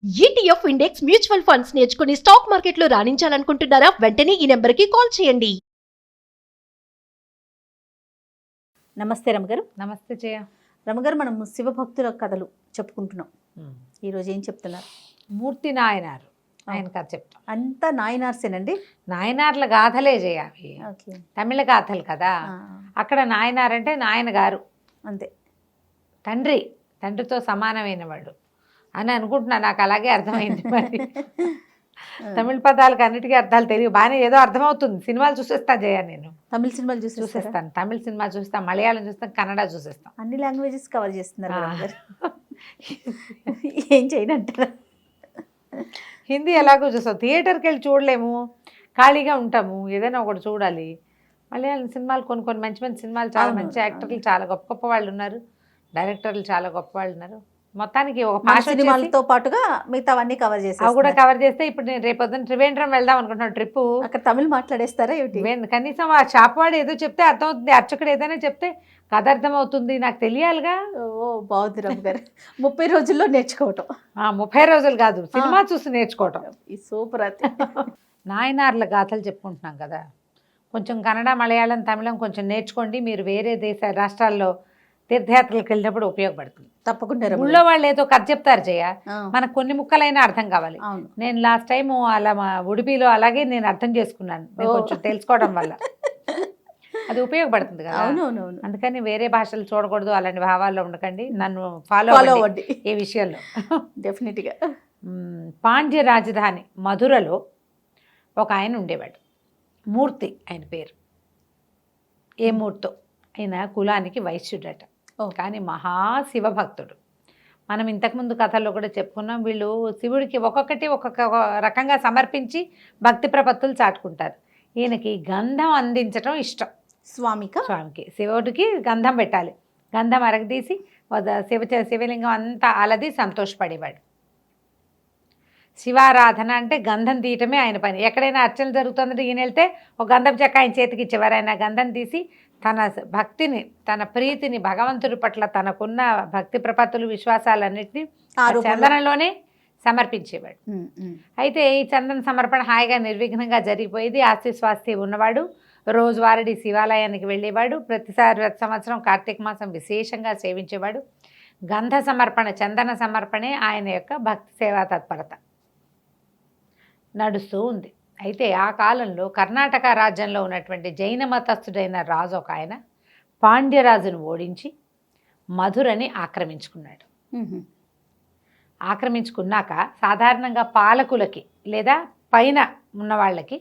ETF index mutual funds నేర్చుకుని stock మార్కెట్లో రాణించాలనుకుంటున్నారా? వెంటనే ఈ నెంబర్కి కాల్ చేయండి. నమస్తే రమగారు. నమస్తే జయ. రమగారు, మనం శివభక్తుల కథలు చెప్పుకుంటున్నాం. ఈరోజు ఏం చెప్తున్నారు? మూర్తి నాయనారు ఆయన కథ చెప్తాం. అంతా నాయనార్సేనండి. నాయనార్ల గాథలే జయ అవి. ఓకే. తమిళ గాథలు కదా. అక్కడ నాయనార్ అంటే నాయన గారు, అంతే, తండ్రితో సమానమైన వాడు అని అనుకుంటున్నా. నాకు అలాగే అర్థమైంది. మరి తమిళ పదాలకు అన్నిటికీ అర్థాలు తెలియదు, బాగానే ఏదో అర్థమవుతుంది. సినిమాలు చూసేస్తాను జయ, నేను తమిళ సినిమాలు చూసేస్తాను. తమిళ సినిమా చూస్తాను, మలయాళం చూస్తాను, కన్నడ చూసేస్తాను. అన్ని లాంగ్వేజెస్ కవర్ చేస్తున్నారు. ఏం చేయనంటారా? హిందీ ఎలాగో చూస్తాం, థియేటర్కి వెళ్ళి చూడలేము, ఖాళీగా ఉంటాము, ఏదైనా ఒకటి చూడాలి. మలయాళం సినిమాలు కొన్ని మంచి మంచి సినిమాలు, చాలా మంచి యాక్టర్లు, చాలా గొప్ప గొప్ప వాళ్ళు ఉన్నారు, డైరెక్టర్లు చాలా గొప్ప వాళ్ళు ఉన్నారు. మొత్తానికి ఒక భాష సినిమాలతో పాటుగా మిగతావన్నీ కవర్ చేసి అవి కూడా కవర్ చేస్తే, ఇప్పుడు నేను రేపొద్దున త్రివేంద్రం వెళ్దాం అనుకుంటున్నాను ట్రిప్పు. అక్కడ తమిళ్ మాట్లాడేస్తారా ఏమిటి? కనీసం ఆ షాప్ వాడు ఏదో చెప్తే అర్థమవుతుంది, అర్చకుడు ఏదైనా చెప్తే కథ అర్థమవుతుంది, నాకు తెలియాలిగా. ఓ బాగుంది రమ్మ గారు. 30 రోజుల్లో నేర్చుకోవటం. 30 రోజులు కాదు, సినిమా చూసి నేర్చుకోవటం. ఈ సూపర్. అది నాయనార్ల గాథలు చెప్పుకుంటున్నాం కదా. కొంచెం కన్నడ, మలయాళం, తమిళం కొంచెం నేర్చుకోండి. మీరు వేరే రాష్ట్రాల్లో తీర్థయాత్రలకు వెళ్ళినప్పుడు ఉపయోగపడుతుంది తప్పకుండా. ఊళ్ళో వాళ్ళు ఏదో కథ చెప్తారు జయ, మనకు కొన్ని ముక్కలైనా అర్థం కావాలి. నేను లాస్ట్ టైం అలా మా ఉడిపిలో అలాగే నేను అర్థం చేసుకున్నాను, కొంచెం తెలుసుకోవడం వల్ల అది ఉపయోగపడుతుంది కదా. అందుకని వేరే భాషలు చూడకూడదు, అలాంటి భావాల్లో ఉండకండి. నన్ను ఫాలో అవ్వండి ఈ విషయంలో. డెఫినెట్గా. పాండ్య రాజధాని మధురలో ఒక ఆయన ఉండేవాడు, మూర్తి ఆయన పేరు. ఏ మూర్తో ఆయన కులానికి వైశ్యుడట, కానీ మహాశివభక్తుడు. మనం ఇంతకుముందు కథల్లో కూడా చెప్పుకున్నాం, వీళ్ళు శివుడికి ఒక్కొక్కటి ఒక్కొక్క రకంగా సమర్పించి భక్తి చాటుకుంటారు. ఈయనకి గంధం అందించడం ఇష్టం. స్వామికి శివుడికి గంధం పెట్టాలి, గంధం అరగదీసి శివలింగం అంతా అలది సంతోషపడేవాడు. శివారాధన అంటే గంధం తీయటమే ఆయన పని. ఎక్కడైనా అర్చన జరుగుతుందంటే ఈయన వెళ్తే ఒక గంధం చెక్క ఆయన చేతికి ఇచ్చేవారు. ఆయన గంధం తీసి తన భక్తిని, తన ప్రీతిని, భగవంతుడి పట్ల తనకున్న భక్తి ప్రపత్తులు, విశ్వాసాలన్నింటినీ చందనంలోనే సమర్పించేవాడు. అయితే ఈ చందన సమర్పణ హాయిగా నిర్విఘ్నంగా జరిగిపోయేది. ఆస్తి స్వాస్తి ఉన్నవాడు రోజువారీ శివాలయానికి వెళ్ళేవాడు. ప్రతి సంవత్సరం కార్తీక మాసం విశేషంగా సేవించేవాడు. గంధ సమర్పణ, చందన సమర్పణే ఆయన యొక్క భక్తి సేవా తత్పరత నడుస్తూ ఉంది. అయితే ఆ కాలంలో కర్ణాటక రాజ్యంలో ఉన్నటువంటి జైన మతస్థుడైన రాజు ఒక ఆయన పాండ్యరాజును ఓడించి మధురని ఆక్రమించుకున్నాడు. ఆక్రమించుకున్నాక సాధారణంగా పాలకులకి లేదా పైన ఉన్న వాళ్ళకి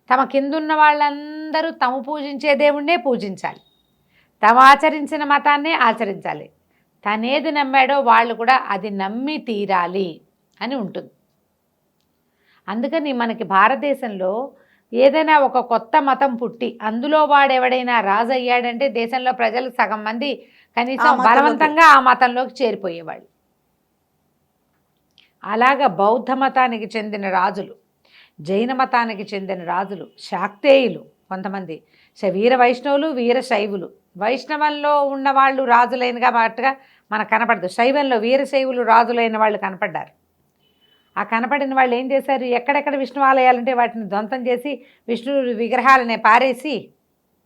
తమ కిందున్న వాళ్ళందరూ తాము పూజించే దేవుణ్ణే పూజించాలి, తాము ఆచరించిన మతాన్నే ఆచరించాలి, తనేది నమ్మాడో వాళ్ళు కూడా అది నమ్మి తీరాలి అని ఉంటుంది. అందుకని మనకి భారతదేశంలో ఏదైనా ఒక కొత్త మతం పుట్టి అందులో వాడెవడైనా రాజు అయ్యాడంటే దేశంలో ప్రజలు సగం మంది కనీసం బలవంతంగా ఆ మతంలోకి చేరిపోయేవాళ్ళు. అలాగా బౌద్ధ మతానికి చెందిన రాజులు, జైన మతానికి చెందిన రాజులు, శాక్తేయులు, కొంతమంది వీర వైష్ణవులు, వీర శైవులు. వైష్ణవంలో ఉన్న వాళ్ళు రాజులైనగా మాటగా మనకు కనపడదు, శైవంలో వీరశైవులు రాజులైన వాళ్ళు కనపడ్డారు. ఆ కనపడిన వాళ్ళు ఏం చేశారు, ఎక్కడెక్కడ విష్ణు ఆలయాలంటే వాటిని ధ్వంసం చేసి విష్ణు విగ్రహాలనే పారేసి,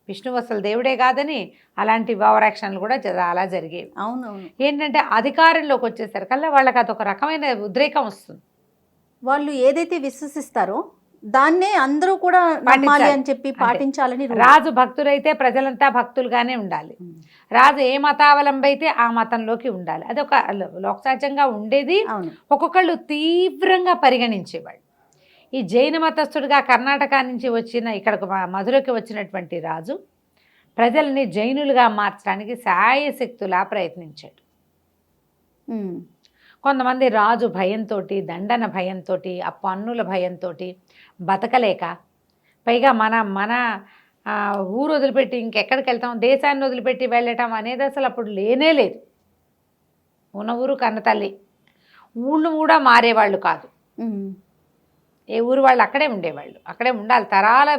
విష్ణువు అసలు దేవుడే కాదని అలాంటి ఓవరాక్షన్లు కూడా అలా జరిగేవి. అవునవును. ఏంటంటే అధికారంలోకి వచ్చేసరికల్లా వాళ్ళకి అదొక రకమైన ఉద్రేకం వస్తుంది. వాళ్ళు ఏదైతే విశ్వసిస్తారో దాన్నే అందరూ కూడా నమ్మాలి అని చెప్పి పాటించాలని. రాజు భక్తుడైతే ప్రజలంతా భక్తులుగానే ఉండాలి, రాజు ఏ మతావలంబి అయితే ఆ మతంలోకి ఉండాలి. అది ఒక లోకసహజంగా ఉండేది. ఒక్కొక్కళ్ళు తీవ్రంగా పరిగణించేవాళ్ళు. ఈ జైన మతస్థుడిగా కర్ణాటక నుంచి ఇక్కడకు మధురకి వచ్చినటువంటి రాజు ప్రజల్ని జైనులుగా మార్చడానికి శాయశక్తులా ప్రయత్నించాడు. కొంతమంది రాజు భయంతో, దండన భయంతో, ఆ పన్నుల భయంతో బతకలేక, పైగా మన ఊరు వదిలిపెట్టి ఇంకెక్కడికి వెళ్తాం, దేశాన్ని వదిలిపెట్టి వెళ్ళటం అనేది అసలు అప్పుడు లేనే లేదు. ఉన్న ఊరు కన్నతల్లి, ఊళ్ళు కూడా మారేవాళ్ళు కాదు. ఏ ఊరు వాళ్ళు అక్కడే ఉండేవాళ్ళు, అక్కడే ఉండాలి, తరాల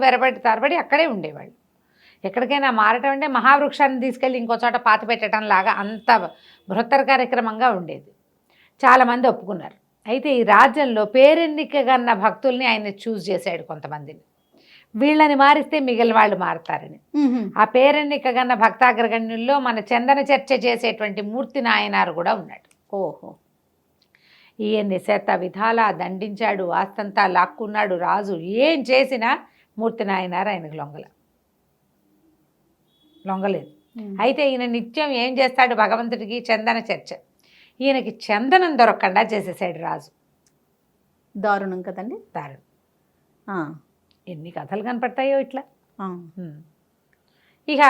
తరబడి అక్కడే ఉండేవాళ్ళు. ఎక్కడికైనా మారటం అంటే మహావృక్షాన్ని తీసుకెళ్ళి ఇంకో చోట పాతి పెట్టడం లాగా అంత బృహత్తర కార్యక్రమంగా ఉండేది. చాలామంది ఒప్పుకున్నారు. అయితే ఈ రాజ్యంలో పేరెన్నికగన్న భక్తుల్ని ఆయన చూస్ చేశాడు కొంతమందిని. వీళ్ళని మారిస్తే మిగిలిన వాళ్ళు మారుతారని. ఆ పేరెన్నికగన్న భక్తాగ్రగణ్యుల్లో మన చందన చర్చ చేసేటువంటి మూర్తి నాయనారు కూడా ఉన్నాడు. ఓహో. ఈయన్ని శత విధాలా దండించాడు, ఆస్తంతా లాక్కున్నాడు రాజు. ఏం చేసినా మూర్తి నాయనారు ఆయనకు లొంగలేదు. అయితే ఈయన నిత్యం ఏం చేస్తాడు, భగవంతుడికి చందన చర్చ. ఈయనకి చందనం దొరకకుండా చేసేసాడు రాజు. దారుణం కదండి. దారుణం. ఎన్ని కథలు కనపడతాయో ఇట్లా. ఆ. ఇక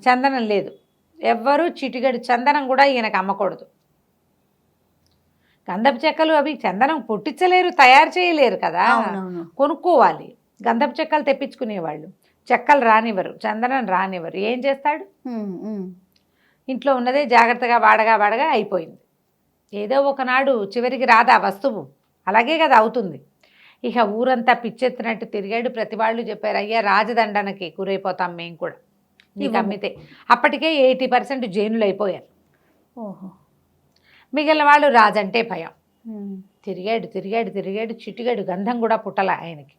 చందనం లేదు, ఎవ్వరూ చిటిగడి చందనం కూడా ఈయనకు అమ్మకూడదు. గంధపు చెక్కలు అవి చందనం పుట్టించలేరు, తయారు చేయలేరు కదా, అవునవును. కొనుక్కోవాలి. గంధపు చెక్కలు తెప్పించుకునేవాళ్ళు, చెక్కలు రానివ్వరు, చందనం రానివ్వరు. ఏం చేస్తాడు, ఇంట్లో ఉన్నదే జాగ్రత్తగా వాడగా అయిపోయింది. ఏదో ఒకనాడు చివరికి రాదా వస్తువు, అలాగే కదా అవుతుంది. ఇక ఊరంతా పిచ్చెత్తినట్టు తిరిగాడు. ప్రతి వాళ్ళు చెప్పారు, అయ్యా రాజదండనకి గురైపోతాం మేము కూడా నీకు అమ్మితే. అప్పటికే 80% జైనులు అయిపోయారు. ఓహో. మిగిలిన వాళ్ళు రాజంటే భయం. తిరిగాడు చిటిగాడు, గంధం కూడా పుట్టల ఆయనకి.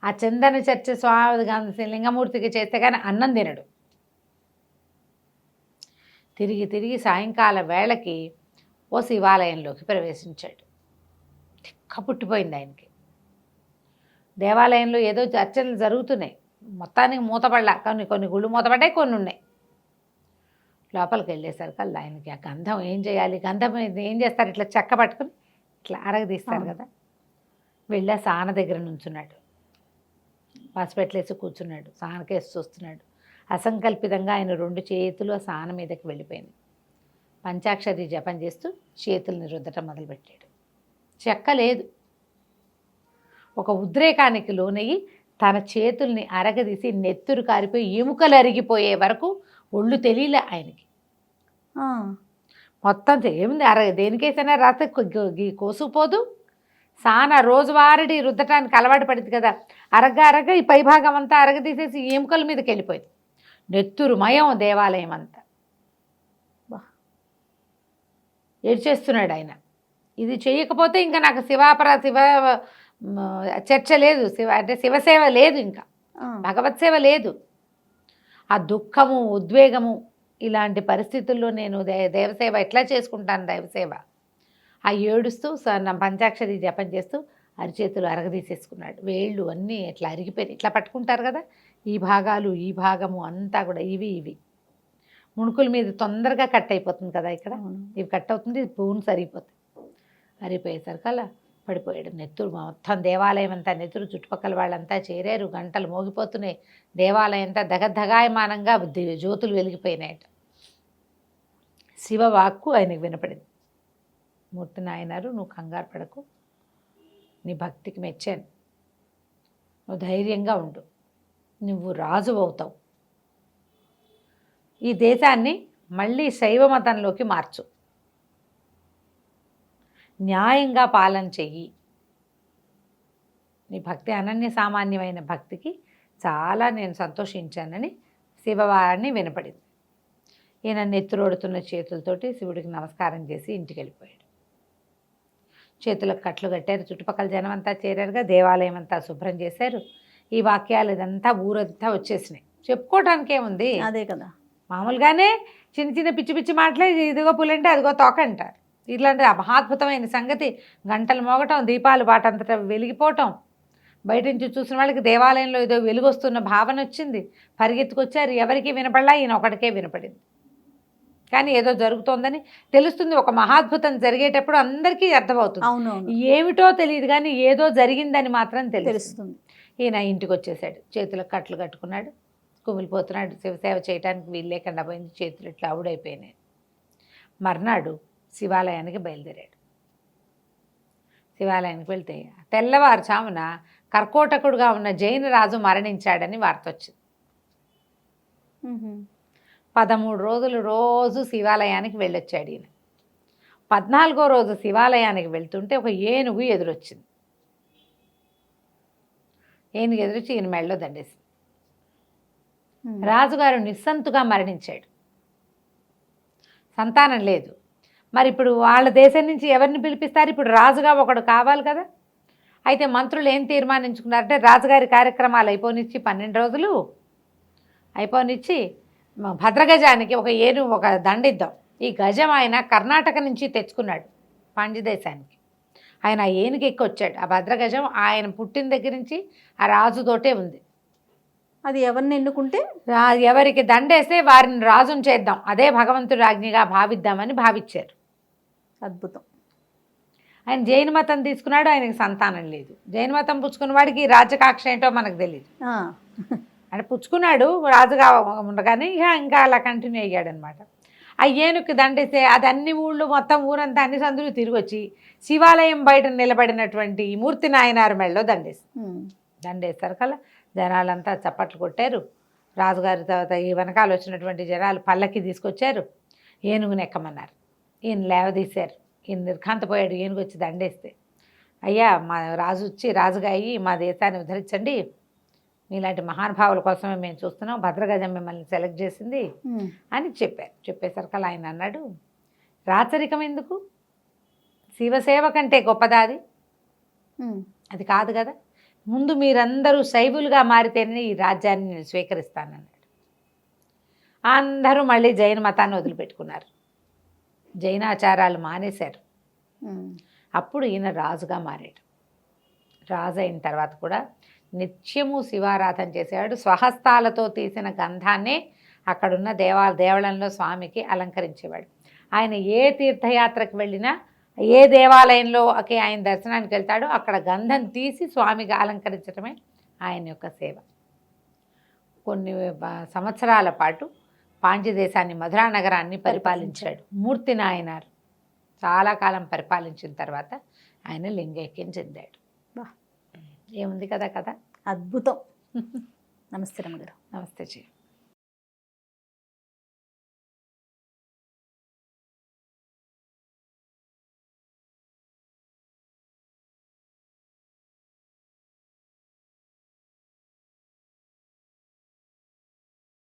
ఆ చందన చర్చ స్వామి లింగమూర్తికి చేస్తే కానీ అన్నం తినడు. తిరిగి సాయంకాల వేళకి ఓ శివాలయంలోకి ప్రవేశించాడు. తిక్క పుట్టిపోయింది ఆయనకి. దేవాలయంలో ఏదో చర్చలు జరుగుతున్నాయి, మొత్తానికి మూతపడలా. కొన్ని గుళ్ళు మూతపడ్డాయి, కొన్ని ఉన్నాయి. లోపలికి వెళ్ళేసరికి ఆయనకి ఆ గంధం ఏం చేయాలి, గంధం ఏం చేస్తారు, ఇట్లా చెక్క పట్టుకుని ఇట్లా అరగదీస్తారు కదా. వెళ్ళా సాన దగ్గర నుంచున్నాడు, పసుపెట్లేసి కూర్చున్నాడు, సానకేసి చూస్తున్నాడు. అసంకల్పితంగా ఆయన 2 చేతులు ఆ సాన మీదకి వెళ్ళిపోయింది. పంచాక్షరి జపం చేస్తూ చేతుల్ని రుద్దటం మొదలుపెట్టాడు. చెక్క లేదు. ఒక ఉద్రేకానికి లోనయ్యి తన చేతుల్ని అరగదీసి నెత్తురు కారిపోయి ఎముకలు అరిగిపోయే వరకు ఒళ్ళు తెలియలే ఆయనకి. మొత్తం ఏముంది, దేనికైతేనే రాత్రి కోసుకుపోదు. సాన రోజువారీ రుద్దటానికి అలవాటు పడింది కదా, అరగ ఈ పైభాగం అంతా అరగదీసేసి ఎముకల మీదకి వెళ్ళిపోయింది. నెత్తురు మయం దేవాలయం అంతా. ఏడ్చేస్తున్నాడు ఆయన. ఇది చేయకపోతే ఇంకా నాకు శివ చర్చ లేదు, శివసేవ లేదు, ఇంకా భగవత్ సేవ లేదు. ఆ దుఃఖము, ఉద్వేగము, ఇలాంటి పరిస్థితుల్లో నేను దేవసేవ ఎట్లా చేసుకుంటాను, దైవసేవ. ఆ ఏడుస్తూ పంచాక్షరి జపం చేస్తూ అరిచేతులు అరగదీసేసుకున్నాడు. వేళ్ళు అన్నీ ఇట్లా అరిగిపోయినాయి. ఇట్లా పట్టుకుంటారు కదా, ఈ భాగాలు, ఈ భాగము అంతా కూడా ఇవి ముణుకుల మీద తొందరగా కట్ అయిపోతుంది కదా, ఇక్కడ ఇవి కట్ అవుతుంది, బోన్స్ అరిగిపోతాయి. అరిగిపోయేసరికి అలా పడిపోయాడు. నెత్తురు మొత్తం దేవాలయం అంతా నెత్తురు. చుట్టుపక్కల వాళ్ళంతా చేరారు, గంటలు మోగిపోతున్నాయి. దేవాలయం అంతా దగదగాయమానంగా జ్యోతులు వెలిగిపోయినాయట. శివవాక్కు ఆయనకు వినపడింది. మూర్తి నాయనారు, నువ్వు కంగారు పడకు, నీ భక్తికి మెచ్చాను, నువ్వు ధైర్యంగా ఉండు, నువ్వు రాజు అవుతావు, ఈ దేశాన్ని మళ్ళీ శైవ మతంలోకి మార్చు, న్యాయంగా పాలన చెయ్యి. నీ భక్తి అనన్య సామాన్యమైన భక్తికి చాలా నేను సంతోషించానని శివవారిని వినపడింది. ఈయన నెత్తురోడుతున్న చేతులతోటి శివుడికి నమస్కారం చేసి ఇంటికి వెళ్ళిపోయాడు. చేతులకు కట్లు కట్టారు. చుట్టుపక్కల జనం అంతా చేరారుగా, దేవాలయం అంతా శుభ్రం చేశారు. ఈ వాక్యాలు ఇదంతా ఊరంతా వచ్చేసినాయి. చెప్పుకోవటానికే ఉంది, అదే కదా. మామూలుగానే చిన్న పిచ్చి మాటలే, ఇదిగో పులంటే అదిగో తోక అంటారు. ఇట్లాంటి మహాద్భుతమైన సంగతి, గంటలు మోగటం, దీపాలు వాటంతటా వెలిగిపోవటం, బయట నుంచి చూసిన వాళ్ళకి దేవాలయంలో ఏదో వెలుగొస్తున్న భావన వచ్చింది. పరిగెత్తుకొచ్చారు, ఎవరికి వినపడలా, ఈయన ఒకటికే వినపడింది. కానీ ఏదో జరుగుతోందని తెలుస్తుంది. ఒక మహాద్భుతం జరిగేటప్పుడు అందరికీ అర్థమవుతుంది. అవునవును. ఏమిటో తెలియదు కానీ ఏదో జరిగిందని మాత్రం తెలుస్తుంది. ఈయన ఇంటికి వచ్చేసాడు, చేతులకు కట్లు కట్టుకున్నాడు, కుమిలిపోతున్నాడు. శివసేవ చేయడానికి వీలు లేకుండా పోయింది, చేతులు ఇట్లా అవుడైపోయినాయి. మర్నాడు శివాలయానికి బయలుదేరాడు. శివాలయానికి వెళ్తే తెల్లవారుజామున కర్కోటకుడుగా ఉన్న జైన రాజు మరణించాడని వార్త వచ్చింది. 13 రోజులు రోజు శివాలయానికి వెళ్ళొచ్చాడు ఈయన. 14వ రోజు శివాలయానికి వెళ్తుంటే ఒక ఏనుగు ఎదురొచ్చింది. ఏనుగు ఎదురొచ్చి ఈయన మెడలో దండేసింది. రాజుగారు నిస్సంతుగా మరణించాడు, సంతానం లేదు. మరి ఇప్పుడు వాళ్ళ దేశం నుంచి ఎవరిని పిలిపిస్తారు? ఇప్పుడు రాజుగా ఒకడు కావాలి కదా. అయితే మంత్రులు ఏం తీర్మానించుకున్నారంటే రాజుగారి కార్యక్రమాలు అయిపోనిచ్చి 12 రోజులు అయిపోనిచ్చి భద్రగజానికి ఒక దండిద్దాం. ఈ గజం ఆయన కర్ణాటక నుంచి తెచ్చుకున్నాడు పాండ్యదేశానికి. ఆయన ఏనుగు ఎక్కి వచ్చాడు. ఆ భద్రగజం ఆయన పుట్టిన దగ్గర నుంచి ఆ రాజుతోటే ఉంది. అది ఎవరిని ఎన్నుకుంటే ఎవరికి దండేస్తే వారిని రాజును చేద్దాం, అదే భగవంతుడి ఆజ్ఞగా భావిద్దామని భావించారు. అద్భుతం. ఆయన జైన మతం తీసుకున్నాడు, ఆయనకి సంతానం లేదు. జైన మతం పుచ్చుకున్న వాడికి రాజకాక్ష ఏంటో మనకు తెలియదు. అంటే పుచ్చుకున్నాడు రాజుగా ఉండగానే ఇంకా అలా కంటిన్యూ అయ్యాడనమాట. ఆ ఏనుగుకి దండేస్తే అది అన్ని ఊళ్ళు మొత్తం ఊరంతా అన్ని సందులు తిరిగి వచ్చి శివాలయం బయట నిలబడినటువంటి మూర్తి నాయనారు మెళ్ళలో దండేస్తారు కదా. జనాలంతా చప్పట్లు కొట్టారు. రాజుగారి తర్వాత ఈ వెనకాల వచ్చినటువంటి జనాలు పల్లకి తీసుకొచ్చారు, ఏనుగుని ఎక్కమన్నారు. ఈయన లేవదీశారు. ఈయన నిర్ఘాంతపోయాడు ఏనుగు వచ్చి దండేస్తే. అయ్యా, మా రాజు వచ్చి రాజుగా అయ్యి మా దేశాన్ని ఉద్ధరించండి, మీలాంటి మహానుభావుల కోసమే మేము చూస్తున్నాం, భద్రగజం మిమ్మల్ని సెలెక్ట్ చేసింది అని చెప్పారు. చెప్పేసరికి ఆయన అన్నాడు, రాచరికం ఎందుకు? శివసేవ కంటే గొప్పదా అది? అది కాదు కదా. ముందు మీరందరూ శైవులుగా మారితేనే ఈ రాజ్యాన్ని నేను స్వీకరిస్తానన్నాడు. అందరూ మళ్ళీ జైన మతాన్ని వదిలిపెట్టుకున్నారు, జైనాచారాలు మానేశారు. అప్పుడు ఈయన రాజుగా మారాడు. రాజు అయిన తర్వాత కూడా నిత్యము శివారాధన చేసేవాడు. స్వహస్తాలతో తీసిన గంధాన్నే అక్కడున్న దేవాలయంలో స్వామికి అలంకరించేవాడు. ఆయన ఏ తీర్థయాత్రకు వెళ్ళినా, ఏ దేవాలయంలోకి ఆయన దర్శనానికి వెళ్తాడో అక్కడ గంధం తీసి స్వామికి అలంకరించడమే ఆయన యొక్క సేవ. కొన్ని సంవత్సరాల పాటు పాండ్యదేశాన్ని, మధురా నగరాన్ని పరిపాలించాడు మూర్తి నాయనారు. చాలా కాలం పరిపాలించిన తర్వాత ఆయన లింగైక్యం చెందాడు. ఏముంది కదా కథ. అద్భుతం. నమస్తే రమగారు. నమస్తే జీ.